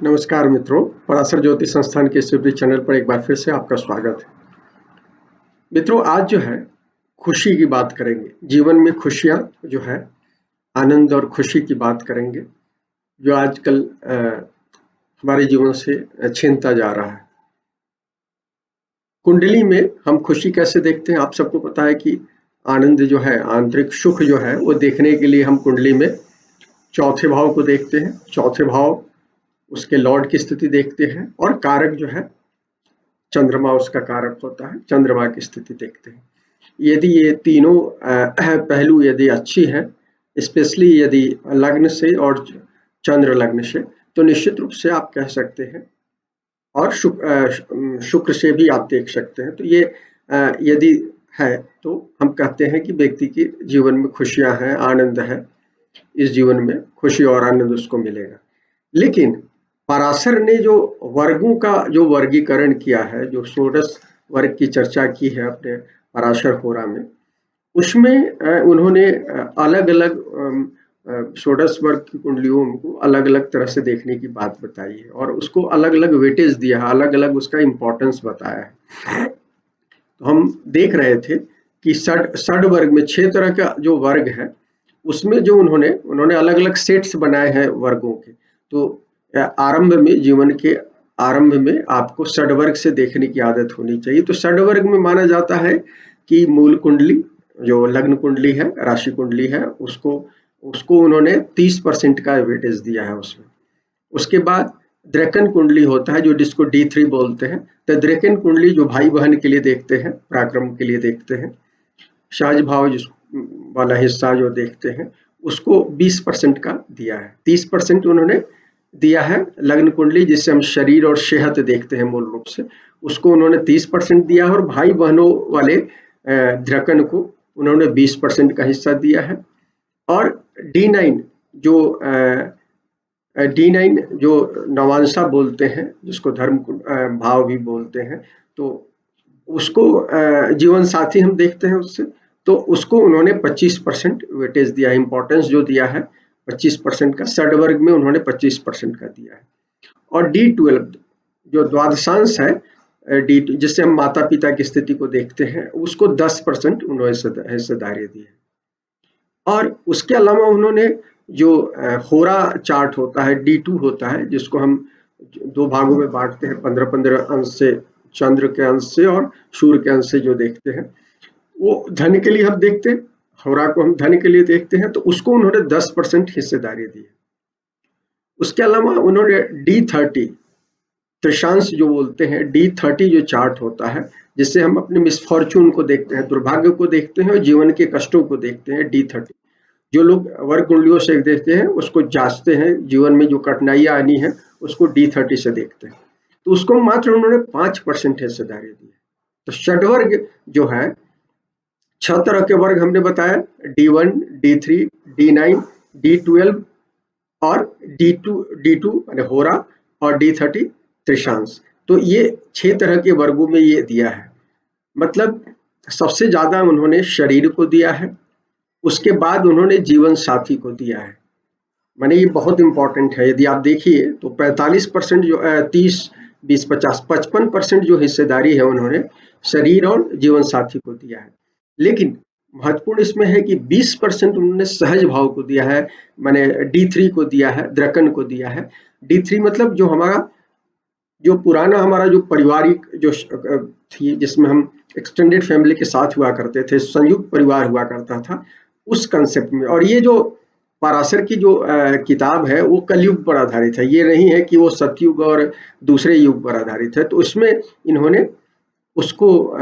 नमस्कार मित्रों, पराशर ज्योति संस्थान के इस यूट्यूब चैनल पर एक बार फिर से आपका स्वागत है। मित्रों, आज जो है खुशी की बात करेंगे। जीवन में खुशियां जो है, आनंद और खुशी की बात करेंगे, जो आजकल हमारे जीवन से छीनता जा रहा है। कुंडली में हम खुशी कैसे देखते हैं? आप सबको पता है कि आनंद जो है, आंतरिक सुख जो है, वो देखने के लिए हम कुंडली में चौथे भाव को देखते हैं। चौथे भाव उसके लॉर्ड की स्थिति देखते हैं और कारक जो है चंद्रमा उसका कारक होता है, चंद्रमा की स्थिति देखते हैं। यदि ये तीनों पहलू यदि अच्छी है, स्पेशली यदि लग्न से और चंद्र लग्न से, तो निश्चित रूप से आप कह सकते हैं, और शुक्र से भी आप देख सकते हैं। तो ये यदि है तो हम कहते हैं कि व्यक्ति के जीवन में खुशियां हैं, आनंद है, इस जीवन में खुशी और आनंद उसको मिलेगा। लेकिन पराशर ने जो वर्गों का जो वर्गीकरण किया है, जो षोडश वर्ग की चर्चा की है अपने पराशर होरा में, उसमें उन्होंने अलग-अलग षोडश वर्ग की कुंडलियों को अलग-अलग तरह से देखने की बात बताई है और उसको अलग-अलग वेटेज दिया है, अलग-अलग उसका इम्पोर्टेंस बताया है। तो हम देख रहे थे कि षड वर्ग में 6 तरह का जो वर्ग है, उसमें जो उन्होंने अलग-अलग सेट्स बनाए हैं वर्गों के। तो आरंभ में, जीवन के आरंभ में आपको षड वर्ग से देखने की आदत होनी चाहिए। तो षड वर्ग में माना जाता है कि मूल कुंडली, जो लग्न कुंडली है, राशि कुंडली है, उसको उसको उन्होंने 30% का वेटेज दिया है उसमें। उसके बाद द्रेकन कुंडली होता है, जो जिसको D3 बोलते हैं। तो द्रेकन कुंडली जो भाई बहन के लिए देखते हैं, पराक्रम के लिए देखते हैं। सहज भाव जिस वाला हिस्सा जो देखते हैं, उसको 20% का दिया है। 30% उन्होंने दिया है लग्न कुंडली, जिससे हम शरीर और सेहत देखते हैं मूल रूप से, उसको उन्होंने 30% दिया है। और भाई बहनों वाले द्रकन को उन्होंने 20% का हिस्सा दिया है। और D9 जो D9 जो नवांशा बोलते हैं, जिसको धर्म भाव भी बोलते हैं, तो उसको जीवन साथी हम देखते हैं उससे, तो उसको उन्होंने 25% वेटेज दिया है, इंपॉर्टेंस जो दिया है 25% का। षड वर्ग में उन्होंने 25% का दिया है। और D12 जो द्वादशांश है, डी जिससे हम माता पिता की स्थिति को देखते हैं, उसको 10% उन्होंने हिस्सेदारी दी है। और उसके अलावा उन्होंने जो होरा चार्ट होता है, D2 होता है, जिसको हम 2 भागों में बांटते हैं, 15-15 अंश से, चंद्र के अंश से और सूर्य के अंश से जो देखते हैं, वो धन के लिए हम देखते हैं, होरा को हम धन के लिए देखते हैं, तो उसको उन्होंने 10% हिस्सेदारी दी है। उसके अलावा उन्होंने D30 त्रिशांश जो बोलते हैं, D30 जो चार्ट होता है, जिससे हम अपने मिसफॉर्चून को देखते हैं, दुर्भाग्य को देखते हैं और जीवन के कष्टों को देखते हैं। D30 जो लोग वर्ग कुंडलियों से देखते हैं, उसको जांचते हैं, जीवन में जो कठिनाइयां आनी है उसको D30 से देखते हैं, तो उसको मात्र उन्होंने 5% हिस्सेदारी दी है। तो षडवर्ग जो है, 6 तरह के वर्ग हमने बताया, D1, D3, D9, D12 और D2 माने होरा, और D30 त्रिशांश। तो ये 6 तरह के वर्गों में ये दिया है। मतलब सबसे ज्यादा उन्होंने शरीर को दिया है, उसके बाद उन्होंने जीवन साथी को दिया है। माने ये बहुत इंपॉर्टेंट है। यदि आप देखिए तो 45% जो 30, 20, 50, 55% जो हिस्सेदारी है उन्होंने शरीर और जीवन साथी को दिया है। लेकिन महत्वपूर्ण इसमें है कि 20% उन्होंने सहज भाव को दिया है, माने D3 को दिया है, द्रकन को दिया है। D3 मतलब जो हमारा जो पुराना हमारा जो पारिवारिक जो थी, जिसमें हम एक्सटेंडेड फैमिली के साथ हुआ करते थे, संयुक्त परिवार हुआ करता था, उस कंसेप्ट में। और ये जो पराशर की जो किताब है, वो कलयुग पर आधारित है, ये नहीं है कि वो सतयुग और दूसरे युग पर आधारित है। तो इसमें इन्होंने उसको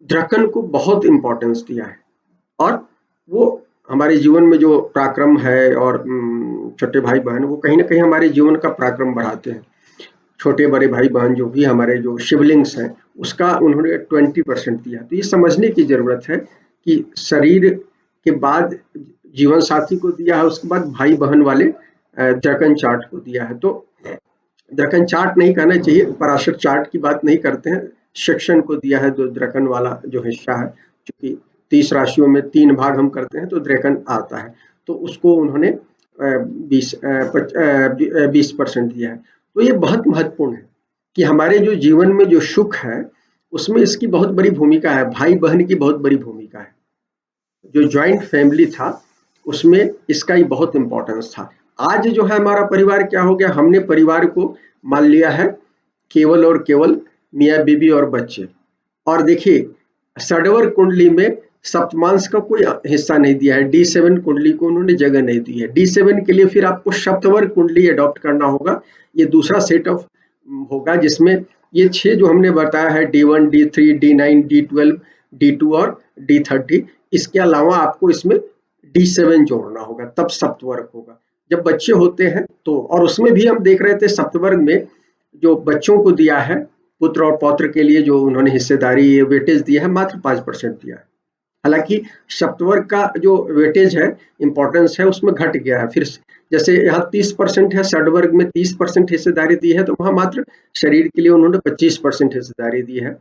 द्रकन को बहुत इंपॉर्टेंस दिया है। और वो हमारे जीवन में जो पराक्रम है और छोटे भाई बहन, वो कहीं ना कहीं हमारे जीवन का पराक्रम बढ़ाते हैं। छोटे बड़े भाई बहन जो भी हमारे जो शिवलिंग्स हैं, उसका उन्होंने 20% दिया। तो ये समझने की जरूरत है कि शरीर के बाद जीवन साथी को दिया है, उसके बाद भाई बहन वाले द्रकन चार्ट को दिया है। तो द्रकन चार्ट नहीं कहना चाहिए, पराशर चार्ट की बात नहीं करते हैं, सेक्शन को दिया है, जो द्रकन वाला जो हिस्सा है, क्योंकि 30 राशियों में 3 भाग हम करते हैं, तो द्रकन आता है, तो उसको उन्होंने 20% दिया है। तो ये बहुत महत्वपूर्ण है कि हमारे जो जीवन में जो सुख है उसमें इसकी बहुत बड़ी भूमिका है, भाई बहन की बहुत बड़ी भूमिका है। जो जॉइंट फैमिली था उसमें इसका ही बहुत इंपॉर्टेंस था। आज जो है हमारा परिवार क्या हो गया, हमने परिवार को मान लिया है केवल और केवल मियाँ बीबी और बच्चे। और देखिए षडवर कुंडली में सप्तमांश का कोई हिस्सा नहीं दिया है, D7 कुंडली को उन्होंने जगह नहीं दी है। D7 के लिए फिर आपको सप्तवर कुंडली अडॉप्ट करना होगा, ये दूसरा सेट ऑफ होगा जिसमें ये 6 जो हमने बताया है D1, D3, D9, D12, D2 और D30, इसके अलावा आपको इसमें D7 जोड़ना होगा, तब सप्तवर्ग होगा। जब बच्चे होते हैं तो, और उसमें भी हम देख रहे थे सप्तवर्ग में जो बच्चों को दिया है, पुत्र और पौत्र के लिए जो उन्होंने हिस्सेदारी वेटेज दिया है, मात्र 5% दिया है। हालांकि सप्तवर्ग का जो वेटेज है, इंपॉर्टेंस है, उसमें घट गया है। फिर जैसे यहाँ 30% है, षडवर्ग में 30% हिस्सेदारी दी है, तो वहां मात्र शरीर के लिए उन्होंने 25% हिस्सेदारी दी है।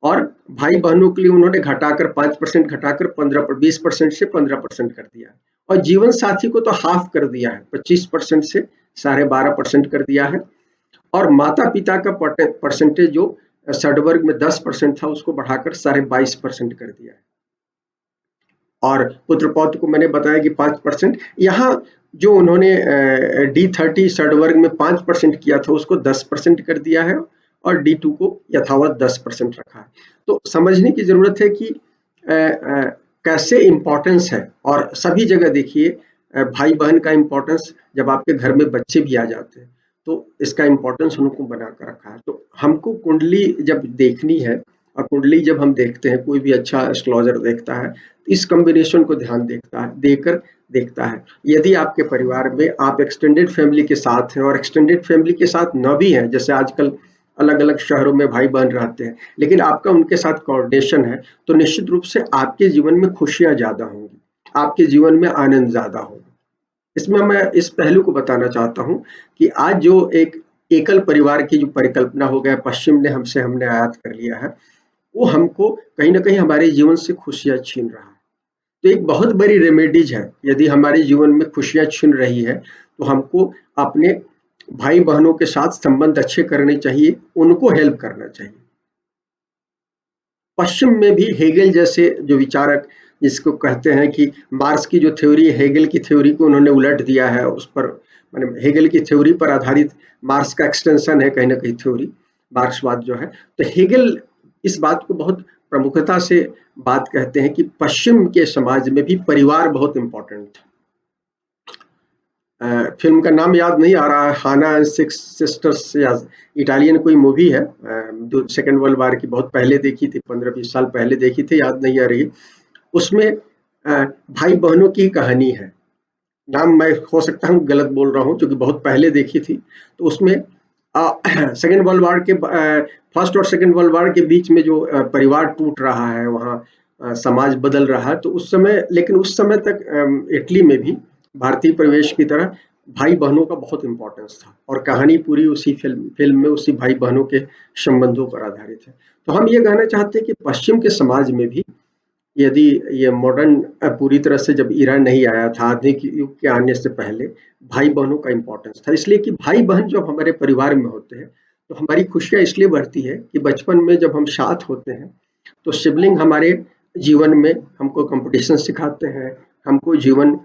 और भाई बहनों के लिए उन्होंने घटाकर 5% घटाकर 20% से 15% कर दिया है। और जीवन साथी को तो हाफ कर दिया है, 25% से 12.5% कर दिया है। और माता पिता का परसेंटेज जो षडवर्ग में 10% था उसको बढ़ाकर 22.5% कर दिया है। और पुत्र पौत्र को मैंने बताया कि 5%। यहाँ जो उन्होंने D30 षडवर्ग में 5% किया था उसको 10% कर दिया है, और D2 को यथावत 10% रखा है। तो समझने की जरूरत है कि कैसे इंपॉर्टेंस है। और सभी जगह देखिए भाई बहन का इंपॉर्टेंस, जब आपके घर में बच्चे भी आ जाते हैं तो इसका इंपॉर्टेंस उनको बना कर रखा है। तो हमको कुंडली जब देखनी है, और कुंडली जब हम देखते हैं, कोई भी अच्छा एस्ट्रोलॉजर देखता है, इस कॉम्बिनेशन को ध्यान देकर देखता है। यदि आपके परिवार में आप एक्सटेंडेड फैमिली के साथ हैं, और एक्सटेंडेड फैमिली के साथ न भी हैं, जैसे आजकल अलग अलग शहरों में भाई बहन रहते हैं, लेकिन आपका उनके साथ कोऑर्डिनेशन है, तो निश्चित रूप से आपके जीवन में खुशियां ज्यादा होंगी, आपके जीवन में आनंद ज्यादा होगा। इसमें मैं इस पहलू को बताना चाहता हूं कि आज जो एक एकल परिवार की जो परिकल्पना हो गया, पश्चिम ने हमने आयात कर लिया है, वो हमको कहीं ना कहीं हमारे जीवन से खुशियां छीन रहा है। तो एक बहुत बड़ी रेमेडीज है, यदि हमारे जीवन में खुशियां छिन रही है तो हमको अपने भाई बहनों के साथ संबंध अच्छे करने चाहिए, उनको हेल्प करना चाहिए। पश्चिम में भी हेगेल जैसे जो विचारक, जिसको कहते हैं कि मार्क्स की जो थ्योरी है, हेगेल की थ्योरी को उन्होंने उलट दिया है, उस पर माने हेगेल की थ्योरी पर आधारित मार्क्स का एक्सटेंशन है कहीं ना कहीं थ्योरी, मार्क्सवाद जो है। तो हेगेल इस बात को बहुत प्रमुखता से बात कहते हैं कि पश्चिम के समाज में भी परिवार बहुत इंपॉर्टेंट था। फिल्म का नाम याद नहीं आ रहा है, हाना एंड सिक्स सिस्टर्स, या इटालियन कोई मूवी है, जो सेकेंड वर्ल्ड वार की, बहुत पहले देखी थी, 15-20 साल पहले देखी थी, याद नहीं आ रही। उसमें भाई बहनों की कहानी है, नाम मैं हो सकता हूँ गलत बोल रहा हूँ क्योंकि बहुत पहले देखी थी। तो उसमें सेकेंड वर्ल्ड वार के फर्स्ट और सेकेंड वर्ल्ड वार के बीच में जो परिवार टूट रहा है, वहाँ समाज बदल रहा है, तो उस समय, लेकिन उस समय तक इटली में भी भारतीय परिवेश की तरह भाई बहनों का बहुत इंपॉर्टेंस था, और कहानी पूरी उसी फिल्म में उसी भाई बहनों के संबंधों पर आधारित है। तो हम ये कहना चाहते हैं कि पश्चिम के समाज में भी, यदि ये मॉडर्न पूरी तरह से जब इरा नहीं आया था, आधुनिक युग के आने से पहले भाई बहनों का इंपॉर्टेंस था। इसलिए कि भाई बहन जब हमारे परिवार में होते हैं तो हमारी खुशियां इसलिए बढ़ती है कि बचपन में जब हम साथ होते हैं तो सिबलिंग हमारे जीवन में हमको कंपटीशन सिखाते हैं, हमको जीवन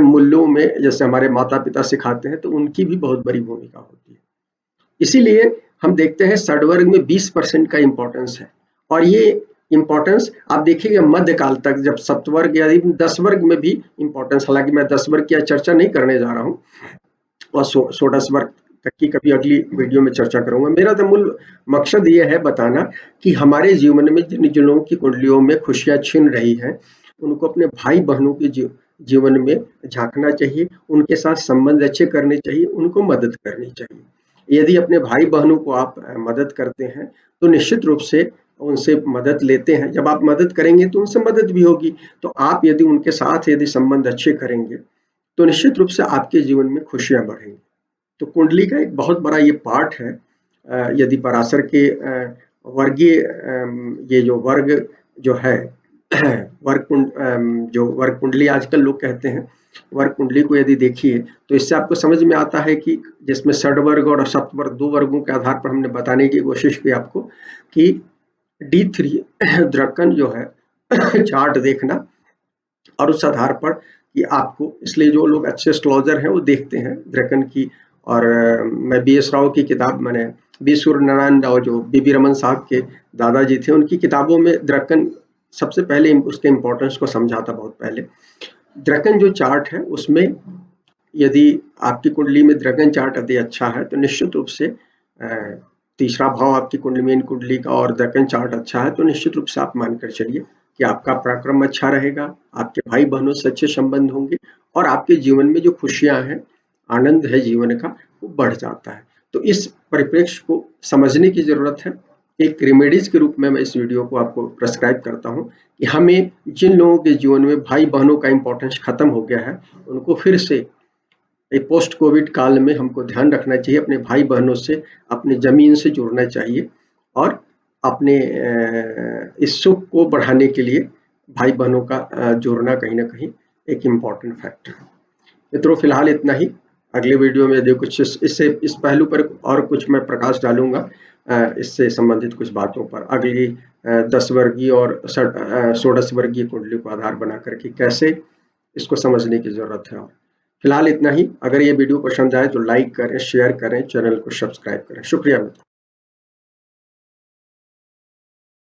मूल्यों में जैसे हमारे माता पिता सिखाते हैं, तो उनकी भी बहुत बड़ी भूमिका होती है। इसीलिए हम देखते हैं षडवर्ग में 20% का इंपॉर्टेंस है। और ये इंपॉर्टेंस आप देखिएगा मध्यकाल तक, जब सप्तवर्ग या 10 वर्ग में भी इंपॉर्टेंस, हालांकि मैं 10 वर्ग की चर्चा नहीं करने जा रहा हूँ, और 16 वर्ग तक की कभी अगली वीडियो में चर्चा करूंगा। मेरा तो मूल मकसद ये है बताना कि हमारे जीवन में जिन जिन लोगों की कुंडलियों में खुशियां छिन रही हैं, उनको अपने भाई बहनों के जीवन में झांकना चाहिए, उनके साथ संबंध अच्छे करने चाहिए, उनको मदद करनी चाहिए। यदि अपने भाई बहनों को आप मदद करते हैं तो निश्चित रूप से उनसे मदद लेते हैं, जब आप मदद करेंगे तो उनसे मदद भी होगी। तो आप यदि उनके साथ यदि संबंध अच्छे करेंगे तो निश्चित रूप से आपके जीवन में खुशियां बढ़ेंगी। तो कुंडली का एक बहुत बड़ा ये पार्ट है। यदि पराशर के वर्गीय ये जो वर्ग जो है वर्क जो वर्क कुंडली आजकल लोग कहते हैं, वर्क कुंडली को यदि देखिए तो इससे आपको समझ में आता है कि जिसमें षडवर्ग और सप्तवर्ग 2 वर्गों के आधार पर हमने बताने की कोशिश की आपको कि D3 द्रकन जो है चार्ट देखना और उस आधार पर कि आपको, इसलिए जो लोग अच्छे एस्ट्रोलॉजर हैं वो देखते हैं द्रकन की। और मैं B.S. राव की किताब, मैंने बी सूर्यनारायण राव जो B.B. रमन साहब के दादाजी थे, उनकी किताबों में द्रकन सबसे पहले उसके इम्पोर्टेंस को समझा था बहुत पहले। द्रकन जो चार्ट है उसमें यदि आपकी कुंडली में द्रकन चार्ट यदि अच्छा है तो निश्चित रूप से तीसरा भाव आपकी कुंडली मेन कुंडली का और द्रकन चार्ट अच्छा है तो निश्चित रूप से आप मानकर चलिए कि आपका पराक्रम अच्छा रहेगा, आपके भाई बहनों से अच्छे संबंध होंगे और आपके जीवन में जो खुशियां हैं, आनंद है जीवन का, वो बढ़ जाता है। तो इस परिप्रेक्ष्य को समझने की जरूरत है। एक रेमेडीज के रूप में मैं इस वीडियो को आपको प्रेस्क्राइब करता हूँ कि हमें जिन लोगों के जीवन में भाई बहनों का इंपॉर्टेंस खत्म हो गया है, उनको फिर से एक पोस्ट कोविड काल में हमको ध्यान रखना चाहिए, अपने भाई बहनों से, अपने जमीन से जुड़ना चाहिए और अपने इस सुख को बढ़ाने के लिए भाई बहनों का जुड़ना कहीं ना कहीं एक इम्पॉर्टेंट फैक्टर है। मित्रों, फिलहाल इतना ही। अगले वीडियो में यदि कुछ इससे इस पहलू पर और कुछ मैं प्रकाश डालूंगा, इससे संबंधित कुछ बातों पर, अगली 10 वर्गीय और 16 वर्गीय कुंडली को आधार बना करके कैसे इसको समझने की जरूरत है। फिलहाल इतना ही। अगर ये वीडियो पसंद आए तो लाइक करें, शेयर करें, चैनल को सब्सक्राइब करें। शुक्रिया मित्रों।